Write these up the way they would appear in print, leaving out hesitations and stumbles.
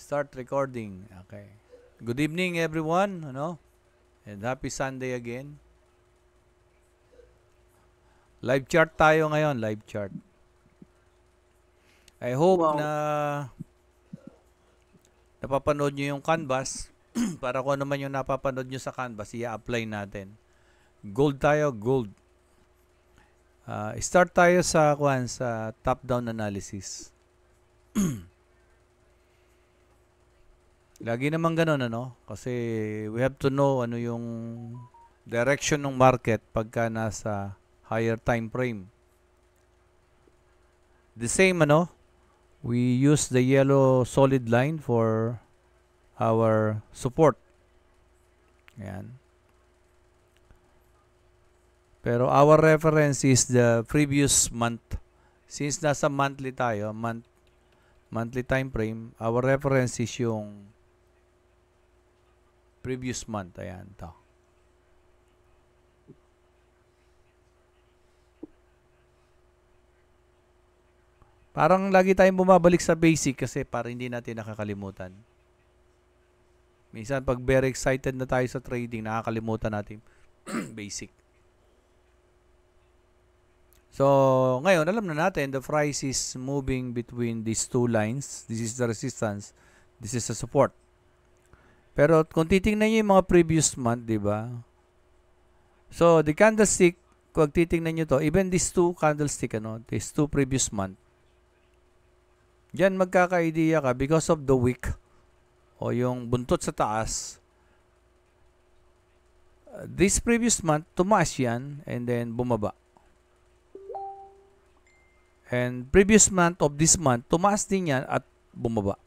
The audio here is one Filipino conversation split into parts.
Start recording. Okay. Good evening everyone, and happy Sunday again. Live chart tayo ngayon, live chart. I hope na napapanood nyo yung canvas para kung ano man yung napapanood nyo sa canvas, i-apply natin. Gold tayo, gold. Start tayo sa top-down analysis. Lagi naman ganun, Kasi we have to know ano yung direction ng market pagka nasa higher time frame. The same, we use the yellow solid line for our support. Ayan. Pero our reference is the previous month. Since nasa monthly tayo, monthly time frame, our reference is yung previous month. Ayan, to. Parang lagi tayong bumabalik sa basic kasi para hindi natin nakakalimutan. Minsan pag very excited na tayo sa trading, nakakalimutan natin basic. So, ngayon, alam na natin, the price is moving between these two lines. This is the resistance. This is the support. Pero kung titingnan nyo yung mga previous month, di ba? So, the candlestick, kung titingnan nyo to, even these two candlestick, these two previous month, diyan magkaka-idea ka because of the wick o yung buntot sa taas. This previous month, tumaas yan and then bumaba. And previous month of this month, tumaas din yan at bumaba.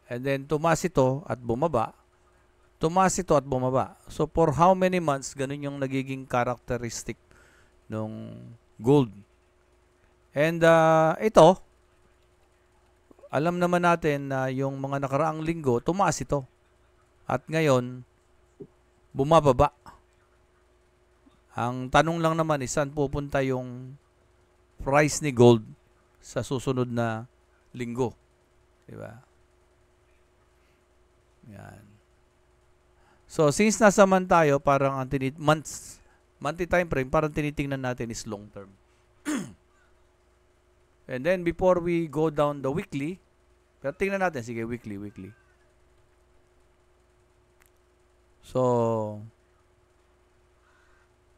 And then tumaas ito at bumaba. Tumaas ito at bumaba. So for how many months, ganun yung nagiging characteristic ng gold. And ito, alam naman natin na yung mga nakaraang linggo, tumaas ito. At ngayon, bumababa. Ang tanong lang naman is saan pupunta yung price ni gold sa susunod na linggo. Diba? Yan. So, since nasa month tayo, parang ang monthly time frame, parang tinitingnan natin is long term. And then, before we go down the weekly, pero tingnan natin, sige, weekly. So,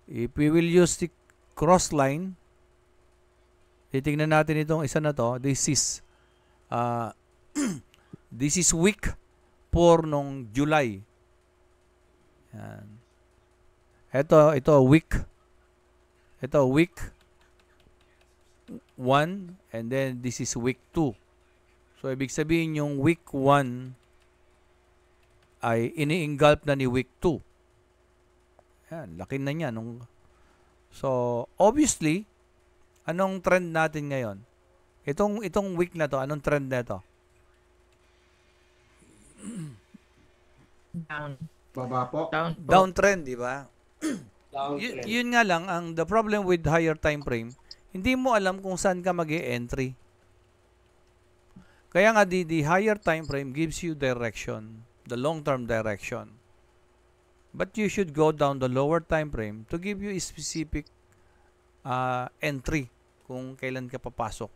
if we will use the cross line, titingnan natin itong isa na to. This is week 4 nung July. Yan. Ito week. Ito week 1 and then this is week 2. So, ibig sabihin yung week 1 ay ini-engulf na ni week 2. Yan, laki na niya. So, obviously, anong trend natin ngayon? Itong week na to, anong trend na to? Down. Baba po. Downtrend, di ba? Yun nga lang, the problem with higher time frame, hindi mo alam kung saan ka mag-e-entry. Kaya nga, the higher time frame gives you direction, the long-term direction. But you should go down the lower time frame to give you a specific entry kung kailan ka papasok.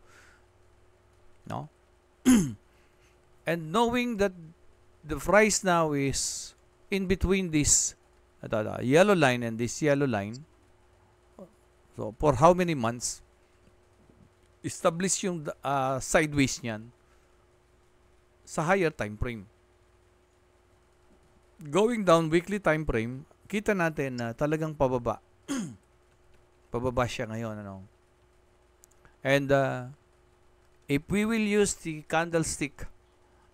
No? And knowing that the price now is in between this yellow line and this yellow line, so for how many months, establish yung sideways niyan sa higher time frame. Going down weekly time frame, kita natin na talagang pababa. Pababa siya ngayon, And if we will use the candlestick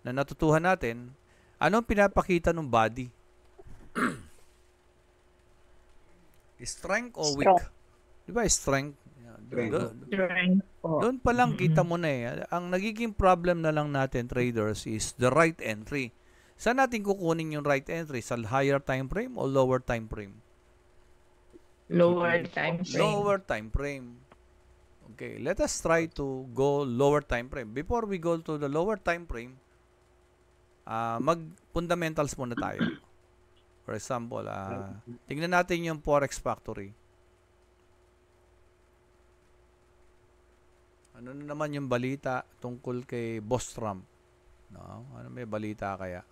na natutuhan natin, anong pinapakita ng body? Strength o weak? Di ba strength? Doon pa lang kita mo na eh. Ang nagiging problem na lang natin, traders, is the right entry. Saan natin kukunin yung right entry? Sa higher time frame o lower time frame? Lower time frame. Lower time frame. Okay, let us try to go lower time frame. Before we go to the lower time frame, mag-fundamentals muna tayo. For example, tingnan natin yung Forex Factory. Ano na naman yung balita tungkol kay Boss Trump? No? Ano may balita kaya?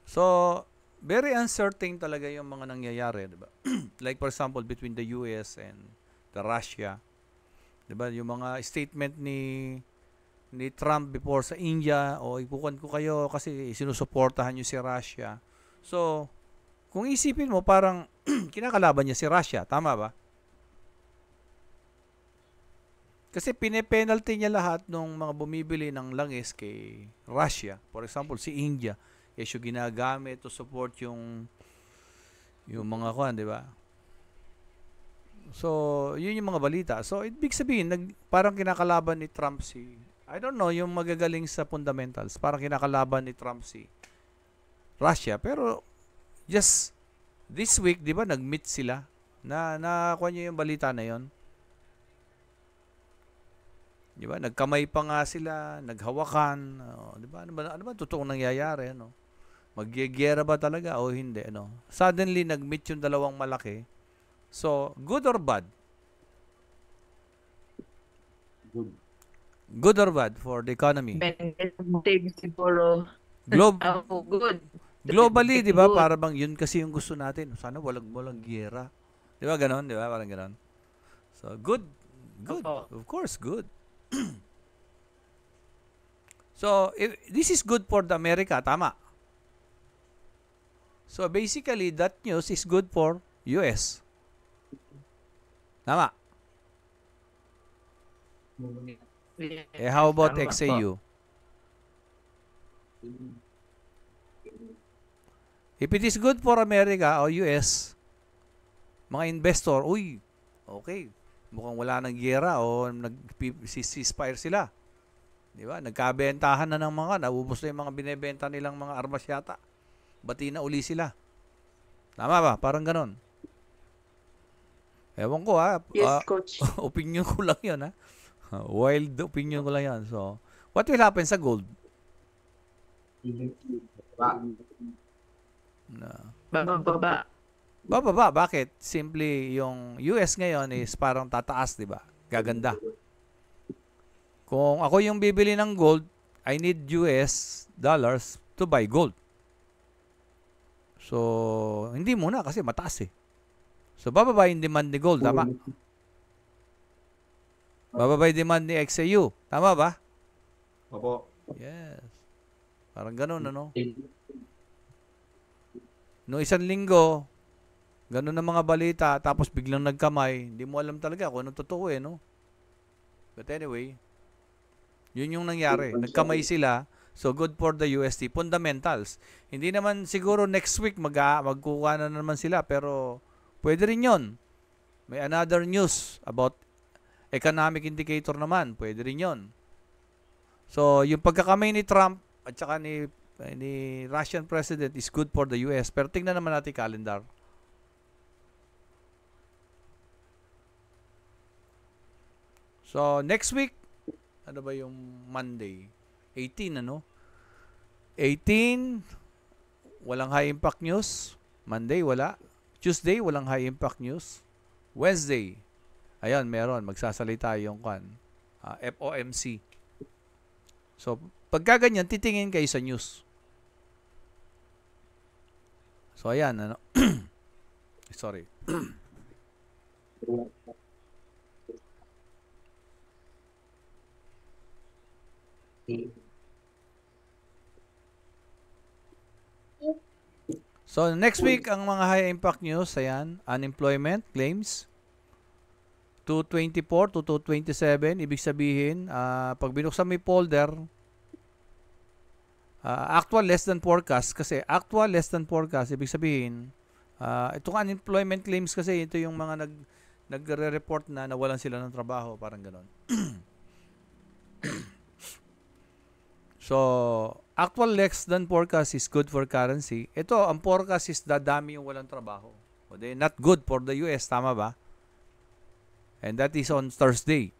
So, very uncertain talaga yung mga nangyayari, di ba? Like for example, between the US and the Russia. Di ba? Yung mga statement ni Trump before sa India, o ipukan ko kayo kasi sinusuportahan nyo si Russia. So, kung isipin mo, parang kinakalaban niya si Russia. Tama ba? Kasi pine-penalty niya lahat ng mga bumibili ng langis kay Russia. For example, si India. Yes, yung ginagamit to support yung mga kuan, di ba? So, yun yung mga balita. So, ibig sabihin, parang kinakalaban ni Trump I don't know, yung magagaling sa fundamentals, parang kinakalaban ni Trump si Russia. Pero, just this week, di ba, nag-meet sila. Kuha niyo yung balita na yon. Di ba? Nagkamay pa nga sila, naghawakan. Di ba? Ano ba totoong nangyayari? Ano? Magyegyera ba talaga o hindi? Ano? Suddenly, nag-meet yung dalawang malaki. So, good or bad? Good. Good or bad for the economy? Siguro. Good. Globally, di ba? Para bang yun kasi yung gusto natin. Sana walang gyera. Di ba ganon? Di ba? Parang ganon. So, good. Good. Of course, good. So, this is good for the America. Tama. So, basically, that news is good for US. Tama. How about XAU? If it is good for America o US, mga investor, okay, mukhang wala nang giyera o nag-ceasefire sila. Di ba? Nagkabentahan na ng naubos na yung mga binebenta nilang mga armas yata. Bati na uli sila. Tama ba? Parang ganon. Ewan ko Yes, Coach. Opinion ko lang yun Wild opinion ko lang yan. So, what will happen sa gold? Bababa. Bababa. Bakit? Simply, yung US ngayon is parang tataas, di ba? Gaganda. Kung ako yung bibili ng gold, I need US dollars to buy gold. So, hindi muna kasi mataas So, bababa yung demand ni gold. Tama? Bababa yung demand ni XAU. Tama ba? Opo. Yes. Parang ganun, ano? No isang linggo, ganun ang mga balita, tapos biglang nagkamay, hindi mo alam talaga kung anong totoo no? But anyway, yun yung nangyari. Nagkamay sila, so good for the USD. Fundamentals. Hindi naman siguro next week magkukuha na naman sila, pero pwede rin yun. May another news about economic indicator naman. Pwede rin yun. So, yung pagkakamay ni Trump at saka ni Russian president is good for the US. Pero tingnan naman natin calendar. So, next week, ano ba yung Monday? 18, ano? 18, walang high impact news. Monday, wala. Tuesday, walang high impact news. Wednesday, ayan, meron. Magsasalita yung FOMC. So, pagka ganyan, titingin kayo sa news. So, ayan, ano? Sorry. So, next week, ang mga high impact news, ayan, unemployment claims, 224 to 227, ibig sabihin, pag binuksan mo yung folder, actual less than forecast, kasi actual less than forecast, ibig sabihin, itong unemployment claims kasi, ito yung mga nagre-report na nawalan sila ng trabaho, parang ganon. So, actual less than forecast is good for currency. Ito, ang forecast is dadami yung walang trabaho. Not good for the US, tama ba? And that is on Thursday.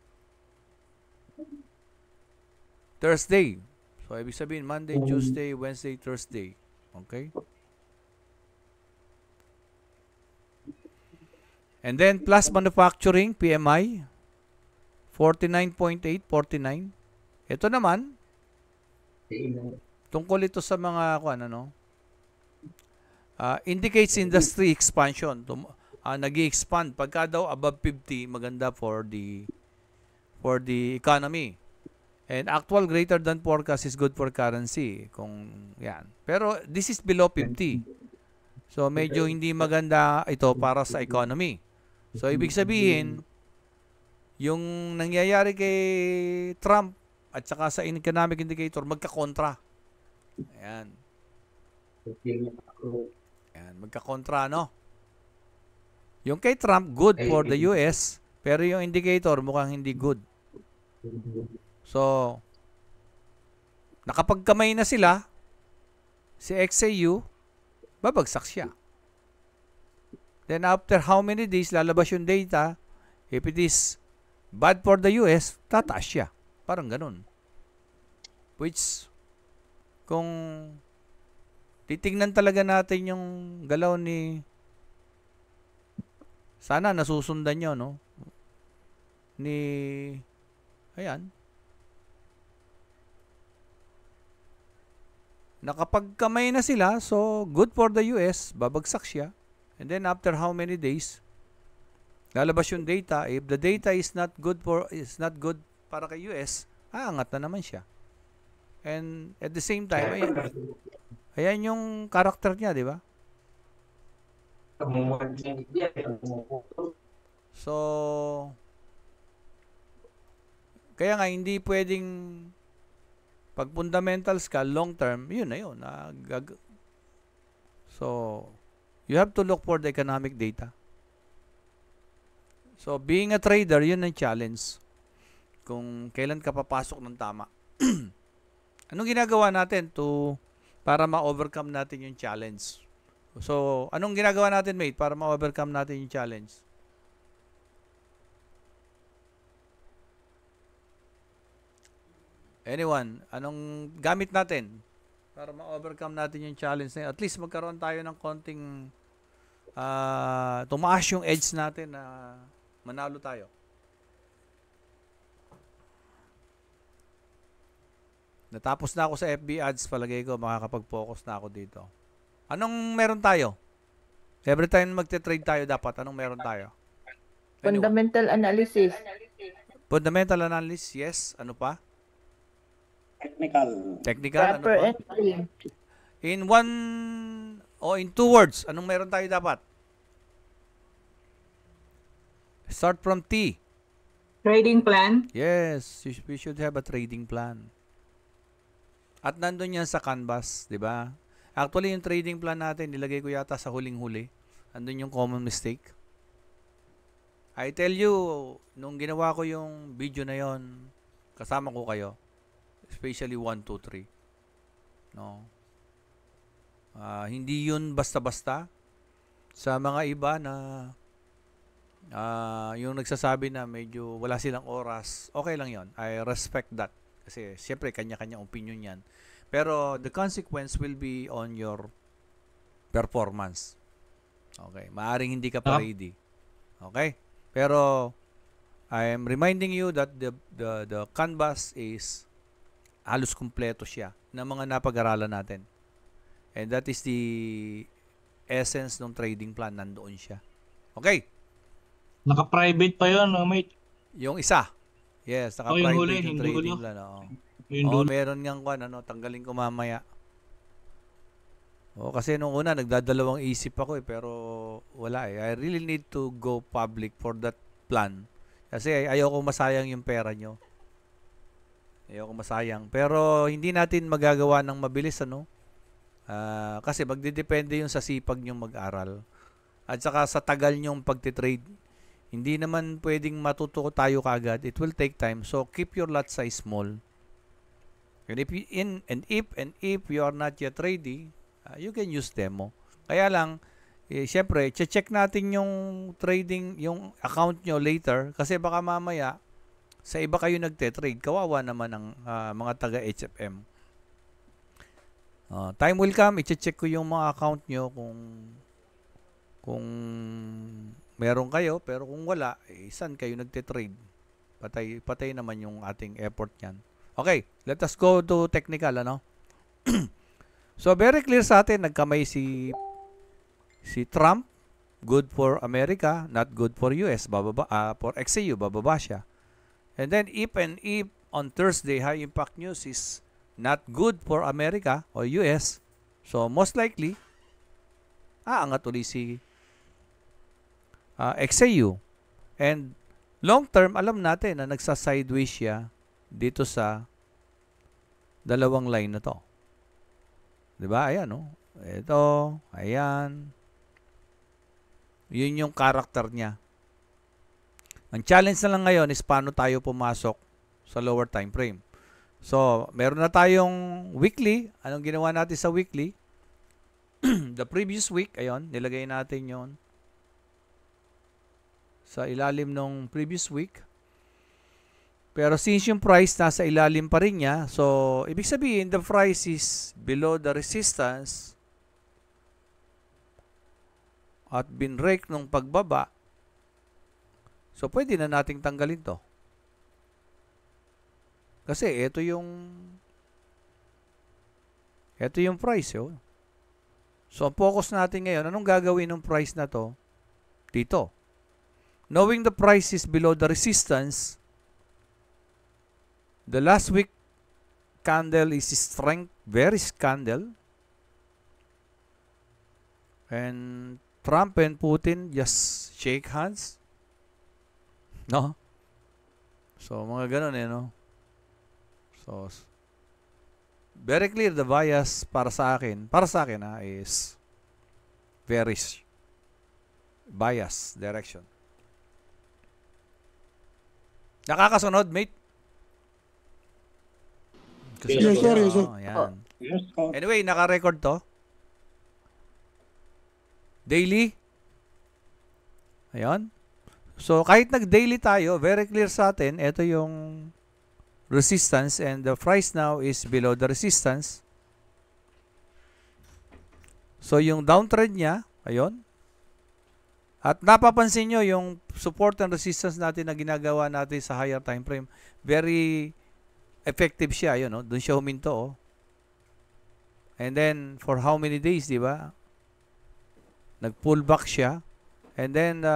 Thursday. So, ibig sabihin, Monday, Tuesday, Wednesday, Thursday. Okay? And then, plus manufacturing, PMI, 49.8, 49. Ito naman, tungkol ito sa mga, indicates industry expansion. Nag-i-expand. Pagka daw above 50, maganda for the economy. And actual greater than forecast is good for currency. Kung yan. Pero this is below 50. So medyo hindi maganda ito para sa economy. So ibig sabihin, yung nangyayari kay Trump at saka sa economic indicator, magkakontra. Ayan. Ayan, magkakontra, no? Yung kay Trump, good for the US, pero yung indicator mukhang hindi good. So, nakapagkamay na sila, si XAU, babagsak siya. Then after how many days, lalabas yung data, if it is bad for the US, tataas siya. Parang ganun. Which, kung titingnan talaga natin yung galaw ni, sana nasusundan nyo, no? Ni, ayan. Nakapagkamay na sila, so good for the US, babagsak siya. And then after how many days, lalabas yung data. If the data is not good para kay US, aangat na naman siya. And at the same time, ayan yung character niya, di ba? So, kaya nga hindi pwedeng pag fundamentals ka, long term, yun na yun. So, you have to look for the economic data. So, being a trader, yun ang challenge. Kung kailan ka papasok ng tama. Anong ginagawa natin para ma-overcome natin yung challenge? So, anong ginagawa natin, mate, para ma-overcome natin yung challenge? Anyone, anong gamit natin para ma-overcome natin yung challenge na yun? At least magkaroon tayo ng konting tumaas yung edge natin na manalo tayo. Natapos na ako sa FB ads, palagay ko makakapag-focus na ako dito. Anong meron tayo? Every time magte-trade tayo dapat, anong meron tayo? Fundamental analysis. Fundamental analysis, yes. Ano pa? Technical, ano Proper pa? entry. In in two words, anong meron tayo dapat? Start from T. Trading plan? Yes, we should have a trading plan. At nandun yan sa canvas, di ba? Actually, yung trading plan natin, nilagay ko yata sa huling-huli. Andun yung common mistake. I tell you, nung ginawa ko yung video na yon, kasama ko kayo. Especially 1, 2, 3. No? Hindi yun basta-basta. Sa mga iba na yung nagsasabi na medyo wala silang oras, okay lang yon. I respect that. Kasi siyempre kanya-kanyang opinion yan. Pero the consequence will be on your performance. Okay. Maaring hindi ka pa ready. Okay? Pero I am reminding you that the canvas is halos kumpleto siya ng mga napag-aralan natin. And that is the essence ng trading plan. Nandoon siya. Okay? Naka-private pa yun, mate. Yung isa. Yes, naka-private yung huli, yung hindi trading dulo. plan. Yung Meron ngang tanggalin ko mamaya. Kasi nung una, nagdadalawang isip ako pero wala eh. I really need to go public for that plan. Kasi ayoko masayang yung pera nyo. Ayoko masayang. Pero hindi natin magagawa ng mabilis, kasi magdidepende yung sa sipag nyong mag-aral. At saka sa tagal nyong pagtitrade. Hindi naman pwedeng matuto tayo kaagad. It will take time. So, keep your lot size small. And if you are not yet ready, you can use demo. Kaya lang, Siyempre, check natin yung trading, yung account nyo later kasi baka mamaya sa iba kayo nagte-trade. Kawawa naman ng mga taga HFM. Time will come, i-check ko yung mga account nyo kung meron kayo, pero kung wala, saan kayo nagte-trade? Patay naman yung ating effort yan. Okay, let us go to technical, ano? So, very clear sa atin, nagkamay si Trump, good for America, not good for US, bababa, for XAU, bababa siya. And then, if on Thursday, high impact news is not good for America or US, so most likely, aangat ulit si XAU. And long term, alam natin na nagsa-sideways siya dito sa dalawang line na to. Diba? Ayan, no? Ito, ayan. Yun yung character niya. Ang challenge na lang ngayon is paano tayo pumasok sa lower time frame. So, meron na tayong weekly. Anong ginawa natin sa weekly? The previous week, ayun, nilagay natin yon sa ilalim ng previous week. Pero since yung price nasa ilalim pa rin niya, so, ibig sabihin, the price is below the resistance at binrake nung pagbaba, so pwede na nating tanggalin to. Kasi ito yung price yun. So ang focus natin ngayon, anong gagawin ng price na to? Dito. Knowing the price is below the resistance, the last week candle is strength, bearish candle. And Trump and Putin just shake hands. No? So, mga ganun no? So, very clear the bias para sa akin is bearish. Bias direction. Nakakasunod, mate? Yes, sir. Yes, sir. Yan. Yes, Anyway, naka-record to. Daily. Ayan. So, kahit nag-daily tayo, very clear sa atin, ito yung resistance and the price now is below the resistance. So, yung downtrend niya, ayun. At napapansin nyo yung support and resistance natin na ginagawa natin sa higher time frame, very effective siya, ayun, no? Doon siya huminto, oh. And then, for how many days, di ba? Nag-pull back siya. And then,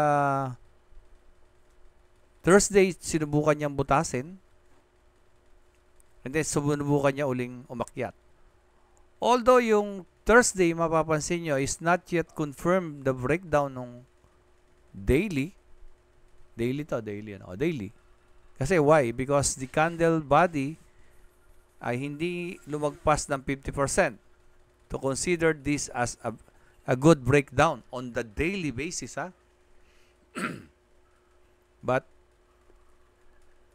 Thursday, sinubukan niyang butasin. And then, sinubukan niya uling umakyat. Although, yung Thursday, mapapansin nyo, is not yet confirmed the breakdown ng daily. Daily to, daily. Ano? Daily. Kasi why? Because the candle body ay hindi lumagpas ng 50% to consider this as a good breakdown on the daily basis, ha? But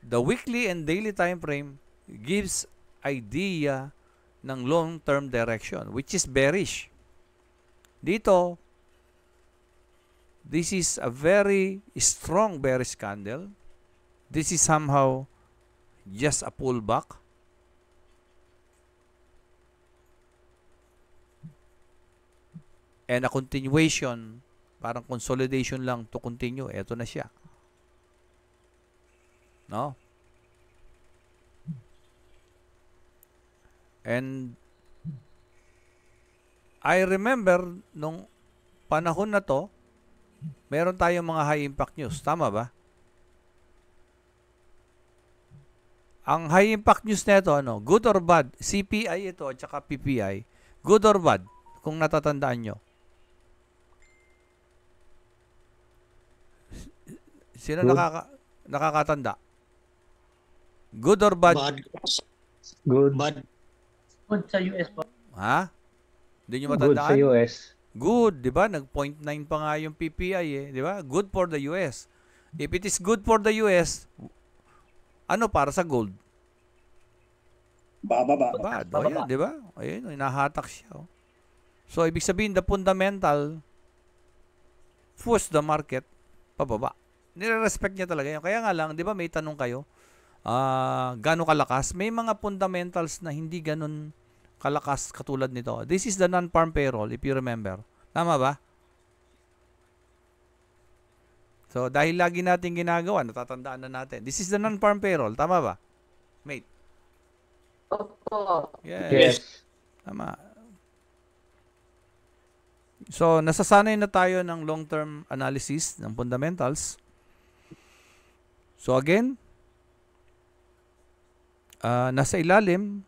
the weekly and daily time frame gives idea ng long-term direction, which is bearish. Dito, this is a very strong bearish candle. This is somehow just a pullback. And a continuation, parang consolidation lang to continue. Ito na siya. No? And I remember nung panahon na to, meron tayong mga high impact news. Tama ba? Ang high impact news na ito, ano, good or bad? CPI ito at saka PPI. Good or bad? Kung natatandaan nyo. Sino nakakatanda? Good or bad? Bad. Good. Bad. Good sa US po. Ha? Hindi nyo Good sa matandaan? US. Good, di ba? Nag-0.9 pa nga yung PPI di ba? Good for the US. If it is good for the US, ano para sa gold? Bababa. Bad. O yan, di ba? Ayun, hinahatak siya. Oh. So, ibig sabihin, the fundamental push the market pababa. Nire-respect niya talaga yun. Kaya nga lang, di ba may tanong kayo, gaano kalakas? May mga fundamentals na hindi ganun kalakas katulad nito. This is the non-farm payroll, if you remember. Tama ba? So, dahil lagi natin ginagawa, natatandaan na natin. This is the non-farm payroll. Tama ba? Mate? Opo. Yes. Tama. So, nasasanay na tayo ng long-term analysis ng fundamentals. So, again, nasa ilalim,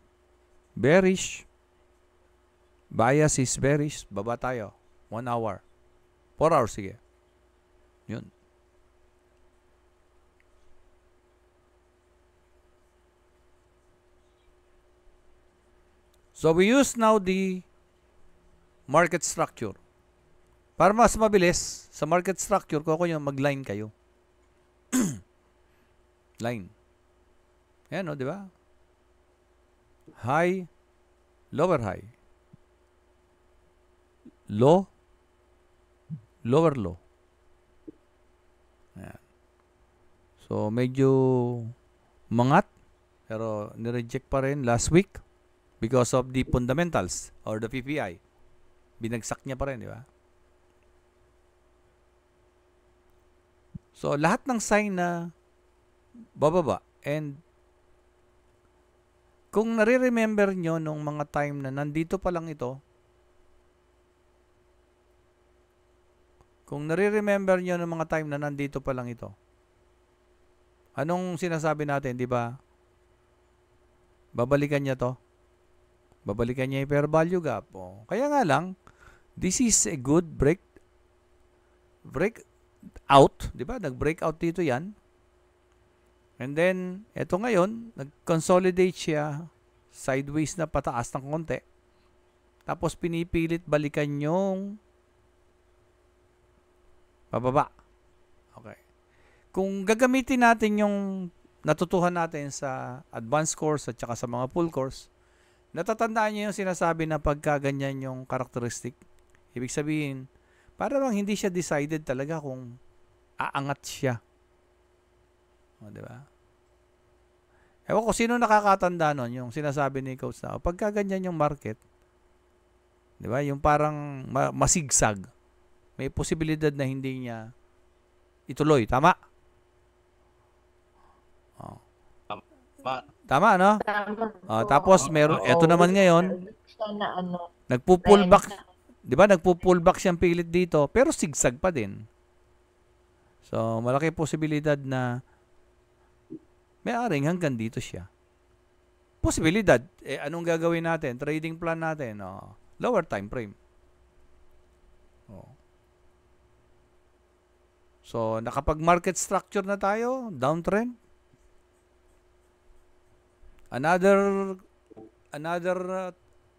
bearish, bias is bearish, baba tayo. 1 hour. 4 hours, sige. Yun. So, we use now the market structure. Para mas mabilis, sa market structure, kung yung mag-line kayo. Line. Yan, no, di ba? High, lower high. Low, lower low. Yan. So, medyo mangat, pero nireject pa rin last week because of the fundamentals or the PPI. Binagsak niya pa rin, di ba? So, lahat ng sign na bababa, and kung nare-remember nyo nung mga time na nandito pa lang ito, kung nare-remember nyo nung mga time na nandito pa lang ito, anong sinasabi natin, di ba? Babalikan niya to. Babalikan niya yung fair value gap. Oh. Kaya nga lang, this is a good break out, di ba? Nag-breakout dito yan. And then, eto ngayon, nag-consolidate siya sideways na pataas ng konti. Tapos, pinipilit balikan yung pababa. Okay. Kung gagamitin natin yung natutuhan natin sa advanced course at saka sa mga full course, natatandaan niyo yung sinasabi na pagka ganyan yung characteristic. Ibig sabihin, para bang hindi siya decided talaga kung aangat siya. O, di ba? Ewan ko, sino nakakatanda nun, yung sinasabi ni Coach na, pagka ganyan yung market, di ba, yung parang masigsag, may posibilidad na hindi niya ituloy. Tama? Oh. Tama, no? Tama. Tapos, meron, eto naman ngayon, Sana ano. nagpo-pull back, di ba, nagpo-pull back siyang pilit dito, pero sigsag pa din. So, malaki posibilidad na may aring hanggang dito siya. Posibilidad. Anong gagawin natin? Trading plan natin. Lower time frame. So, nakapag-market structure na tayo. Downtrend. Another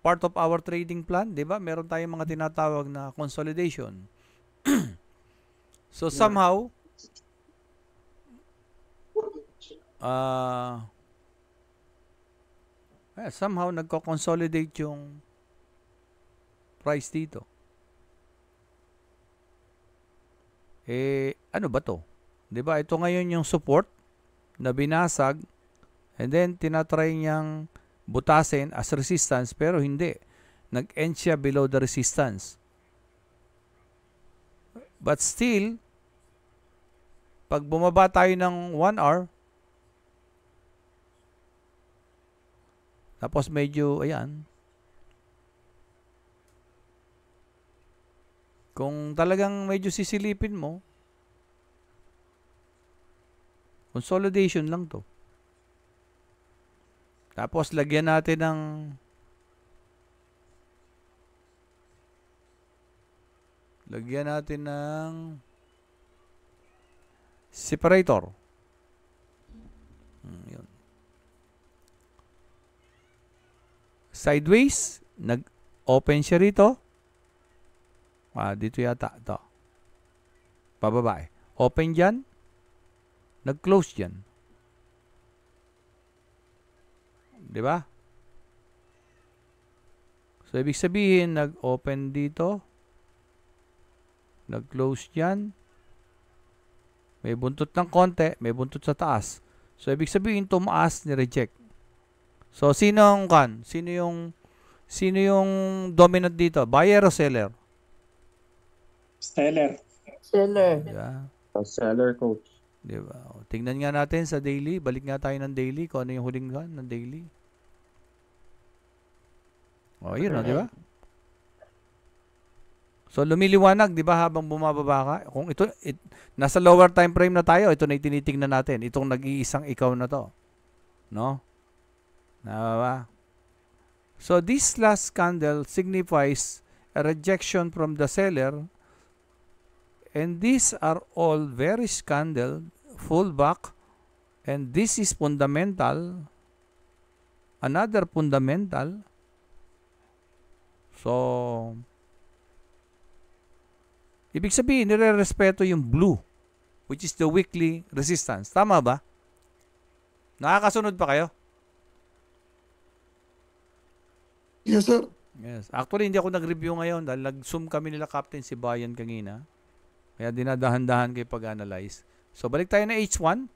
part of our trading plan, di ba? Meron tayong mga tinatawag na consolidation. So, somehow, somehow nagko-consolidate yung price dito. Ano ba to? 'Di ba? Ito ngayon yung support na binasag, and then tinatry niyang butasin as resistance, pero hindi. Nag-end siya below the resistance. But still, pag bumaba tayo ng 1 hour, tapos medyo, ayan, kung talagang medyo sisilipin mo, consolidation lang to. Tapos, lagyan natin ng separator. Yun. Sideways, nag-open siya rito. Dito yata. Ito. Pababa eh. Open dyan. Nag-close dyan. Diba? So, ibig sabihin, nag-open dito. Nag-close yan. May buntot ng konti, may buntot sa taas. So, ibig sabihin, tumaas, ni-reject. So, sino ang kan? Sino yung dominant dito? Buyer o seller? Seller. Seller. Yeah. Seller, coach. Diba? O, tingnan nga natin sa daily. Balik nga tayo ng daily. Kung ano yung huling kan ng daily. O, yun o, di ba? So, lumiliwanag, di ba, habang bumababa ka? Kung nasa lower time frame na tayo, ito na yung tinitingnan natin. Itong nag-iisang ikaw na to. No? Ba? So, this last candle signifies a rejection from the seller. And these are all bearish candle, full back. And this is fundamental. Another fundamental. So, ibig sabihin, nire-respeto yung blue, which is the weekly resistance. Tama ba? Nakakasunod pa kayo? Yes, sir. Yes. Actually, hindi ako nag-review ngayon dahil nag-zoom kami nila Captain si Bayan kanina. Kaya dinadahan-dahan kayo pag-analyze. So, balik tayo na H1.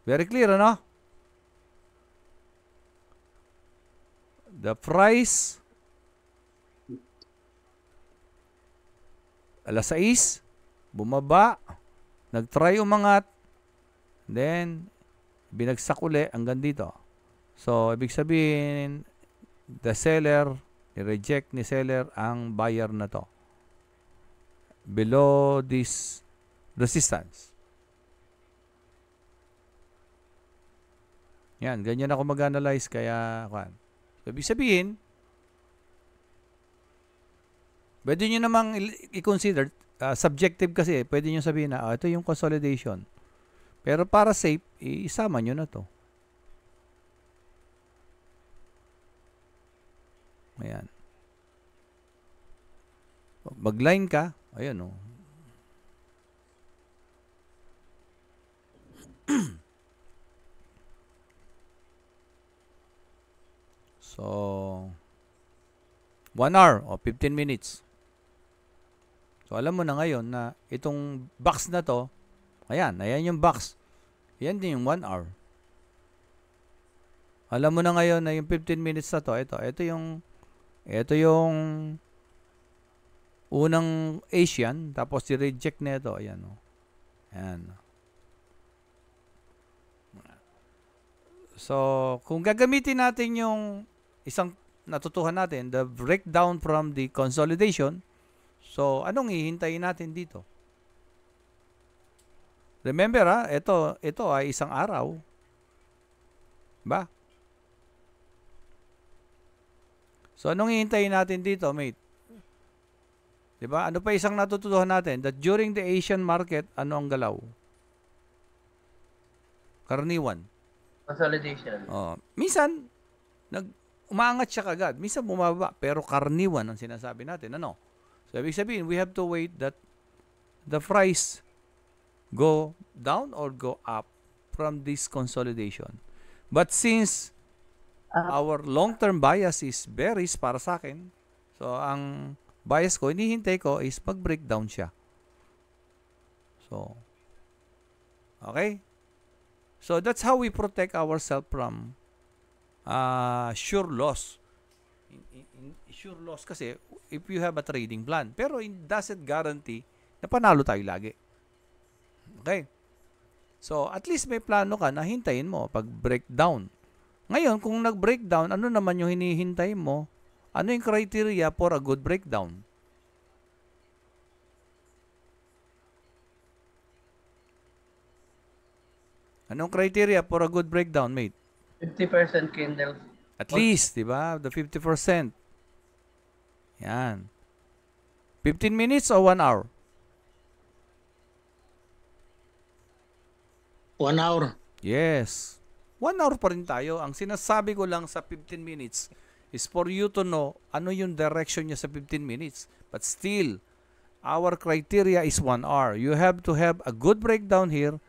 Very clear, ano? The price alas 6, bumaba, nag-try umangat, then, binagsak uli hanggang dito. So, ibig sabihin, the seller, i-reject ni seller ang buyer na to. Below this resistance. Yan, ganyan ako mag-analyze, kaya, so, ibig sabihin, pwede nyo namang i-consider, subjective kasi, pwede nyo sabihin na, ito yung consolidation. Pero para safe, isama nyo na to. Ayan. Mag-line ka, ayan o. So, 1 hour o 15 minutes. So, alam mo na ngayon na itong box na to, ayan yung box. Yan din yung 1 hour. Alam mo na ngayon na yung 15 minutes na to, ito yung unang Asian, tapos i-reject na ito, ayan o. Ayan. So, kung gagamitin natin yung isang natutuhan natin, the breakdown from the consolidation, so, anong hihintayin natin dito? Remember, ito ay isang araw. Ba? So, anong hihintayin natin dito, mate? Diba? Ano pa isang natutuhan natin? That during the Asian market, ano ang galaw? Karaniwan. Consolidation. Oh, minsan, umaangat siya kagad. Minsan bumaba, pero karaniwan ang sinasabi natin. Ano? So, ibig sabihin, we have to wait that the price go down or go up from this consolidation. But since our long-term bias is bearish para sa akin, so ang bias ko, hinihintay ko is mag-breakdown siya. So, okay? So, that's how we protect ourselves from sure loss. Sure loss kasi if you have a trading plan. Pero it doesn't guarantee na panalo tayo lagi. Okay? So, at least may plano ka na hintayin mo pag breakdown. Ngayon, kung nag-breakdown, ano naman yung hinihintay mo? Ano yung criteria for a good breakdown? Anong criteria for a good breakdown, mate? 50% candle. At least, di ba? The 50%. Yan. 15 minutes or 1 hour? 1 hour. Yes. 1 hour pa rin tayo. Ang sinasabi ko lang sa 15 minutes is for you to know ano yung direction niya sa 15 minutes. But still, our criteria is 1 hour. You have to have a good breakdown here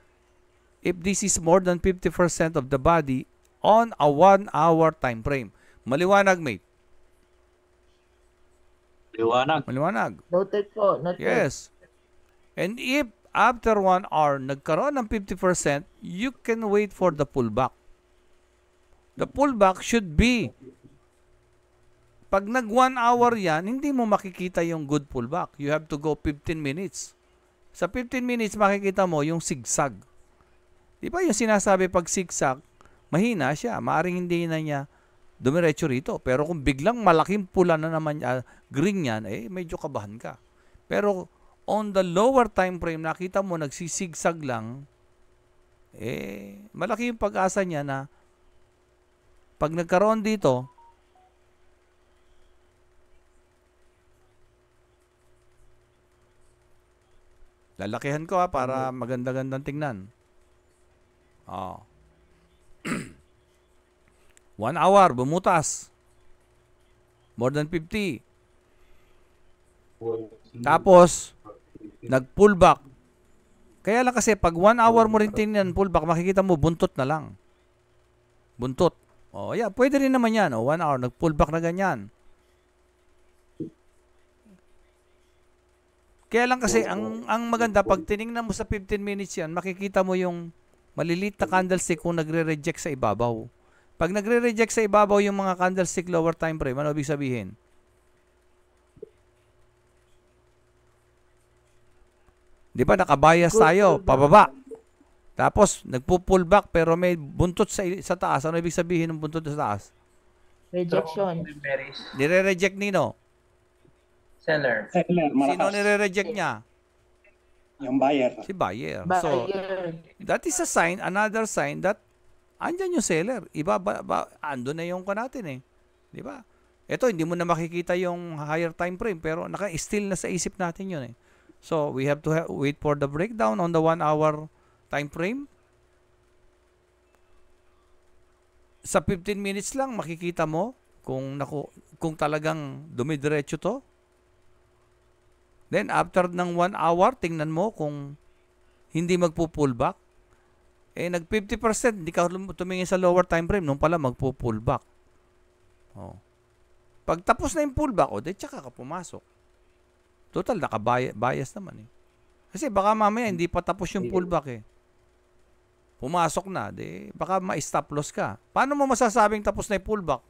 if this is more than 50% of the body on a 1 hour time frame. Maliwanag, mate. Liwanag. Maliwanag. Noted po. Noted. Yes. And if after 1 hour nagkaroon ng 50%, you can wait for the pullback. The pullback should be, pag nag 1 hour yan, hindi mo makikita yung good pullback. You have to go 15 minutes. Sa 15 minutes, makikita mo yung zigzag. Di ba yung sinasabi pag zigzag, mahina siya. Maaring hindi na niya dumiretso rito. Pero kung biglang malaking pula na naman, green yan, medyo kabahan ka. Pero on the lower time frame, nakita mo nagsisigsag lang, malaki yung pag-asa niya na pag nagkaroon dito, lalakihan ko para maganda-gandang tingnan. 1 hour, bumutas. More than 50. Tapos, nag-pullback. Kaya lang kasi, pag 1 hour mo rin tingnan pullback, makikita mo, buntot na lang. Buntot. Yeah, pwede rin naman yan. 1 hour, nag-pullback na ganyan. Kaya lang kasi, ang maganda, pag tinignan mo sa 15 minutes yan, makikita mo yung maliliit na candlestick kung nagre-reject sa ibabaw. Pag nagre-reject sa ibabaw yung mga candlestick lower time frame, ano ibig sabihin? Di ba nakabias tayo, pababa. Tapos, nagpo-pullback pero may buntot sa taas. Ano ibig sabihin ng buntot sa taas? Rejection. Nire-reject nino? Seller. Sino nire-reject niya? Yung buyer. Si buyer. So, Buyer. that is a sign, another sign that andyan yung seller. Ando na yung ka natin Di ba? Ito, hindi mo na makikita yung higher time frame pero naka-still na sa isip natin yun So, we have to wait for the breakdown on the 1 hour time frame. Sa 15 minutes lang makikita mo kung talagang dumidiretso to. Then after ng 1 hour, tingnan mo kung hindi magpo-pullback. Nag 50%, hindi ka tumingin sa lower time frame, nung pala magpo-pullback. Pag tapos na yung pullback, tsaka ka pumasok. Total, naka-bias naman Kasi baka mamaya hindi pa tapos yung pullback Pumasok na, baka ma-stop loss ka. Paano mo masasabing tapos na yung pullback?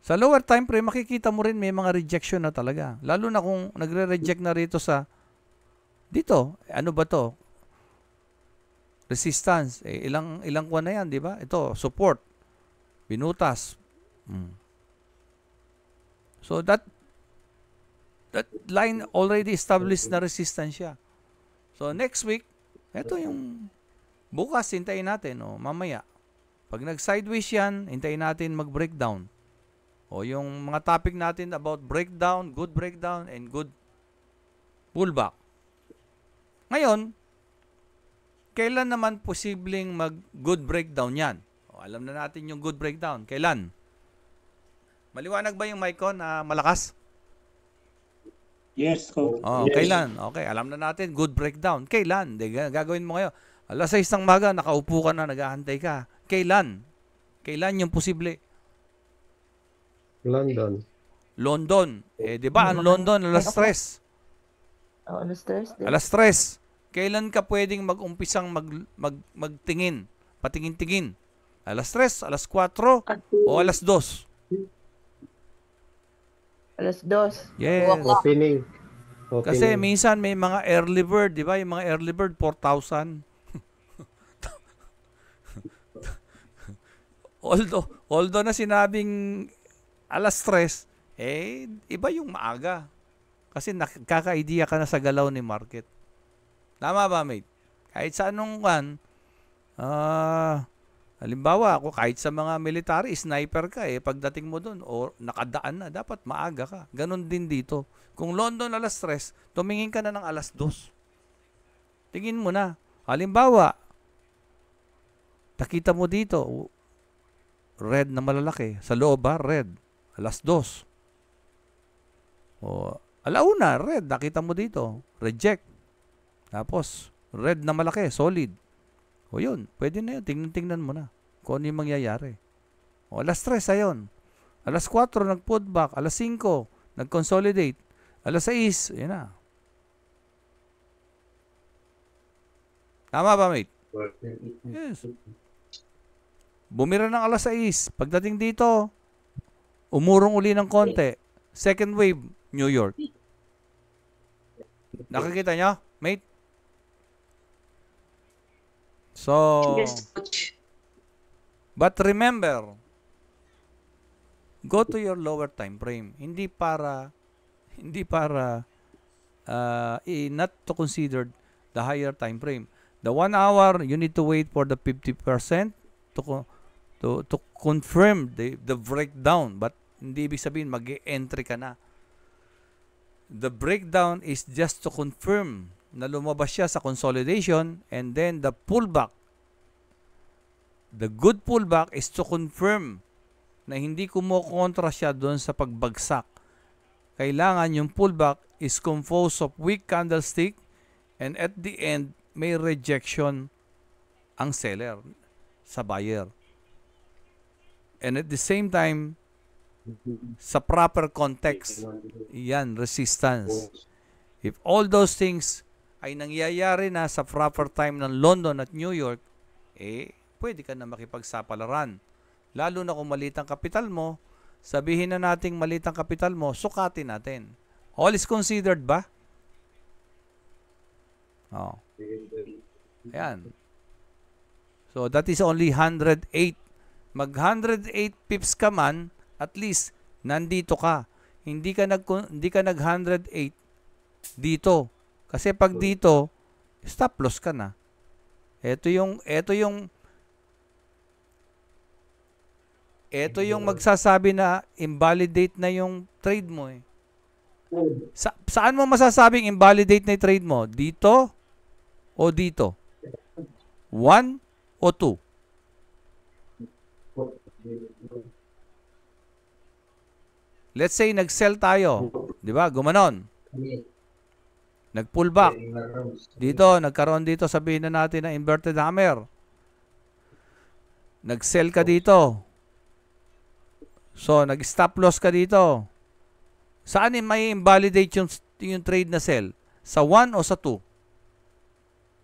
Sa lower time frame, makikita mo rin may mga rejection na talaga. Lalo na kung nagre-reject na rito dito, ano ba to? Resistance. Ilang kuwan na yan, di ba? Ito, support. Binutas. So that line already established na resistance siya. So next week, ito yung bukas, hintayin natin, mamaya. Pag nag-sideways yan, hintayin natin mag-breakdown. Yung mga topic natin about breakdown, and good pullback. Ngayon, kailan naman posibleng mag-good breakdown yan? Alam na natin yung good breakdown. Kailan? Maliwanag ba yung mic ko na malakas? Yes, ko. Yes. Kailan? Okay, alam na natin, good breakdown. Kailan? Gagawin mo ngayon. Alas 6 ng maga, nakaupo ka na, naghahantay ka. Kailan? Kailan yung posible? London. Di ba ang London alas 3? Alas 3. Alas 3. Kailan ka pwedeng mag-umpisang magtingin? Patingin-tingin. Alas 3, alas 4, o alas 2? Alas 2. Yes. Opening. Kasi minsan may mga early bird, di ba? Yung mga early bird, 4,000. although na sinabing alas 3, iba yung maaga. Kasi nakaka-idea ka na sa galaw ni market. Tama ba, mate? Kahit sa anong halimbawa, kahit sa mga military, sniper ka pagdating mo doon, o nakadaan na, dapat maaga ka. Ganon din dito. Kung London alas 3, tumingin ka na ng alas 2. Tingin mo na. Halimbawa, nakita mo dito, red na malalaki. Sa loob red. Alas 2. Alauna, red. Nakita mo dito. Reject. Tapos, red na malaki. Solid. Yun. Pwede na yun. Tingnan mo na kung ano yung mangyayari. Alas 3, ayon. Alas 4, nag-pullback. Alas 5, nag-consolidate. Alas 6, yun na. Tama ba, mate? Yes. Bumira ng alas 6. Pagdating dito, umurong uli ng konti. Second wave, New York. Nakikita nyo, mate? So, but remember, go to your lower time frame. Hindi para not to consider the higher time frame. The 1 hour, you need to wait for the 50% to confirm the breakdown. But hindi ibig sabihin mag-e-entry ka na. The breakdown is just to confirm na lumabas siya sa consolidation, and then the pullback. The good pullback is to confirm na hindi kumukontra siya doon sa pagbagsak. Kailangan yung pullback is composed of weak candlestick, and at the end, may rejection ang seller sa buyer. And at the same time, sa proper context, yan, resistance. If all those things ay nangyayari na sa proper time ng London at New York, pwede ka na makipagsapalaran. Lalo na kung maliit ang kapital mo, sabihin na nating maliit ang kapital mo, sukatin natin. All is considered ba? Oh. Ayan. So, that is only 108. Mag 108 pips ka man, at least, nandito ka. Hindi ka nag 108 dito. Kasi pag dito, stop loss ka na. Ito yung magsasabi na invalidate na yung trade mo eh. Saan mo masasabing invalidate na yung trade mo? Dito o dito? 1 o 2? Let's say nag-sell tayo, 'di ba? Gumanon. Nag-pull back. Dito, nagkaroon dito, sabihin na natin na inverted hammer. Nag-sell ka dito. So, nag-stop loss ka dito. Saan may invalidate yung trade na sell? Sa 1 o sa 2?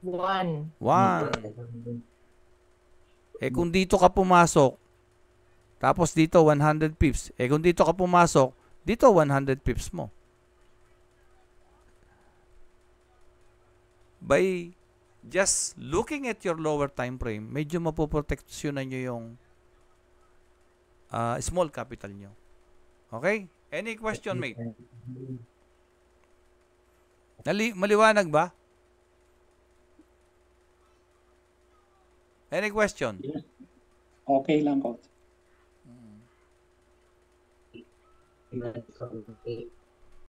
1. 1. Kung dito ka pumasok, tapos dito 100 pips. Kung dito ka pumasok, dito 100 pips mo. By just looking at your lower time frame, medyo mapoproteksyonan nyo yung small capital nyo. Okay? Any question, mate? Maliwanag ba? Any question? Okay lang, coach.